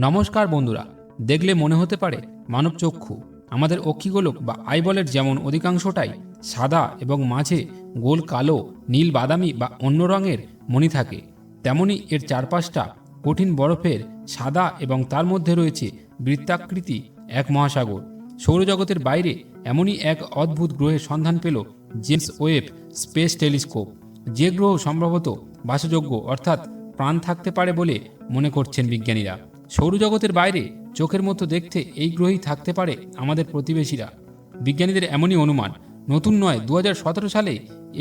নমস্কার বন্ধুরা, দেখলে মনে হতে পারে মানব চক্ষু আমাদের অক্ষিগোলক বা আইবলের যেমন অধিকাংশটাই সাদা এবং মাঝে গোল কালো, নীল, বাদামি বা অন্য রঙের মণি থাকে, তেমনি এর চারপাশটা কঠিন বরফের সাদা এবং তার মধ্যে রয়েছে বৃত্তাকৃতি এক মহাসাগর। সৌরজগতের বাইরে এমনই এক অদ্ভুত গ্রহের সন্ধান পেল জেমস ওয়েব স্পেস টেলিস্কোপ, যে গ্রহ সম্ভবত বাসযোগ্য অর্থাৎ প্রাণ থাকতে পারে বলে মনে করছেন বিজ্ঞানীরা। সৌরজগতের বাইরে চোখের মতো দেখতে এই গ্রহেই থাকতে পারে আমাদের প্রতিবেশীরা। বিজ্ঞানীদের এমনই অনুমান। নতুন নয়, 2017 সালে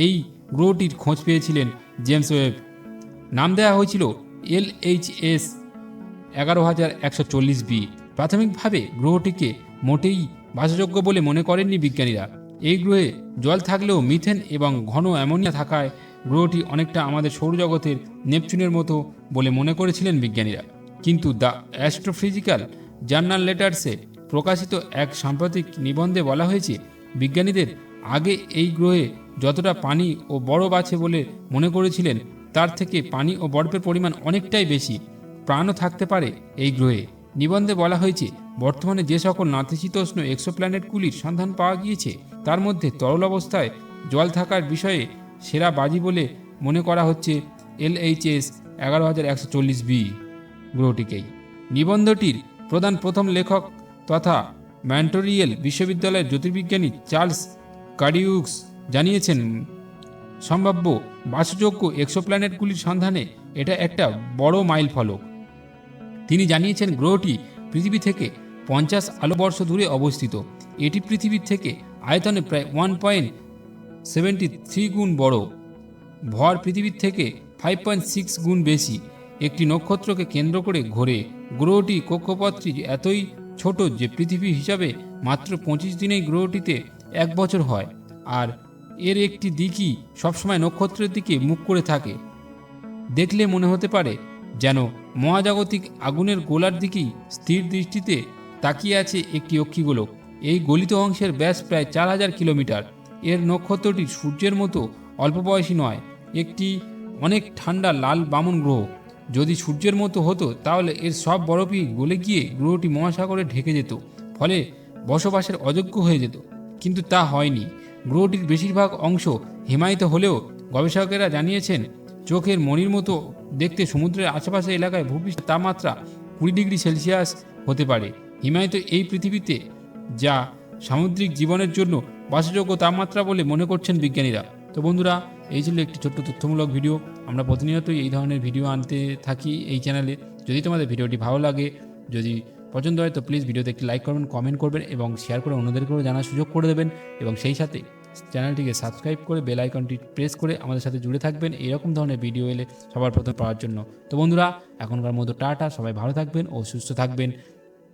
এই গ্রহটির খোঁজ পেয়েছিলেন জেমস ওয়েব। নাম দেওয়া হয়েছিল LHS 11140b। প্রাথমিকভাবে গ্রহটিকে মোটেই বাসযোগ্য বলে মনে করেননি বিজ্ঞানীরা। এই গ্রহে জল থাকলেও মিথেন এবং ঘন অ্যামোনিয়া থাকায় গ্রহটি অনেকটা আমাদের সৌরজগতের নেপচুনের মতো বলে মনে করেছিলেন বিজ্ঞানীরা। কিন্তু দ্য অ্যাস্ট্রোফিজিক্যাল জার্নাল লেটার্সে প্রকাশিত এক সাম্প্রতিক নিবন্ধে বলা হয়েছে, বিজ্ঞানীদের আগে এই গ্রহে যতটা পানি ও বরফ আছে বলে মনে করেছিলেন, তার থেকে পানি ও বরফের পরিমাণ অনেকটাই বেশি। প্রাণও থাকতে পারে এই গ্রহে। নিবন্ধে বলা হয়েছে, বর্তমানে যে সকল নাতিশীতোষ্ণ এক্সোপ্ল্যানেটগুলির সন্ধান পাওয়া গিয়েছে তার মধ্যে তরল অবস্থায় জল থাকার বিষয়ে সেরা বাজি বলে মনে করা হচ্ছে LHS 11140b গ্রহটিকেই। নিবন্ধটির প্রথম লেখক তথা মন্ট্রিয়েল বিশ্ববিদ্যালয়ের জ্যোতির্বিজ্ঞানী চার্লস কাডিউক্স জানিয়েছেন, সম্ভাব্য বাসযোগ্য এক্সোপ্ল্যানেটগুলির সন্ধানে এটা একটা বড় মাইল ফলক। তিনি জানিয়েছেন, গ্রহটি পৃথিবী থেকে 50 আলোবর্ষ দূরে অবস্থিত। এটি পৃথিবীর থেকে আয়তনে প্রায় 1.73 গুণ বড়, ভর পৃথিবীর থেকে 5.6 গুণ বেশি, একটি নক্ষত্রকে কেন্দ্র করে ঘোরে। গ্রহটি কক্ষপথটি এতই ছোট যে পৃথিবী হিসাবে মাত্র 25 দিনেই গ্রহটিতে 1 বছর হয়, আর এর একটি দিকই সবসময় নক্ষত্রের দিকে মুখ করে থাকে। দেখলে মনে হতে পারে যেন মহাজাগতিক আগুনের গোলার দিকেই স্থির দৃষ্টিতে তাকিয়ে আছে একটি অক্ষিগোলক। এই গলিত অংশের ব্যাস প্রায় 4000 কিলোমিটার। এর নক্ষত্রটি সূর্যের মতো অল্প বয়সী নয়, একটি অনেক ঠান্ডা লাল বামন গ্রহ। যদি সূর্যের মতো হতো তাহলে এর সব বরফই গলে গিয়ে গ্রহটি মহাসাগরে ঢেকে যেত, ফলে বসবাসের অযোগ্য হয়ে যেত। কিন্তু তা হয়নি। গ্রহটির বেশিরভাগ অংশ হিমায়িত হলেও গবেষকেরা জানিয়েছেন, চোখের মণির মতো দেখতে সমুদ্রের আশেপাশে এলাকায় ভূপৃষ্ঠের তাপমাত্রা 20 ডিগ্রি সেলসিয়াস হতে পারে। হিমায়িত এই পৃথিবীতে যা সামুদ্রিক জীবনের জন্য বাসযোগ্য তাপমাত্রা বলে মনে করছেন বিজ্ঞানীরা। তো বন্ধুরা, এই ছিল একটি ছোট্ট তথ্যমূলক ভিডিও। আমরা প্রতিনিয়তই এই ধরনের ভিডিও আনতে থাকি এই চ্যানেলে। যদি তোমাদের ভিডিওটি ভালো লাগে, যদি পছন্দ হয়, তো প্লিজ ভিডিওতে একটি লাইক করবেন, কমেন্ট করবেন এবং শেয়ার করে অন্যদেরকেও জানার সুযোগ করে দেবেন। এবং সেই সাথে চ্যানেলটিকে সাবস্ক্রাইব করে বেল আইকনটি প্রেস করে আমাদের সাথে জুড়ে থাকবেন এরকম ধরনের ভিডিও এলে সবার প্রথম পাওয়ার জন্য। তো বন্ধুরা, এখনকার মতো টাটা, সবাই ভালো থাকবেন ও সুস্থ থাকবেন।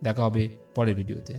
দেখা হবে পরের ভিডিওতে।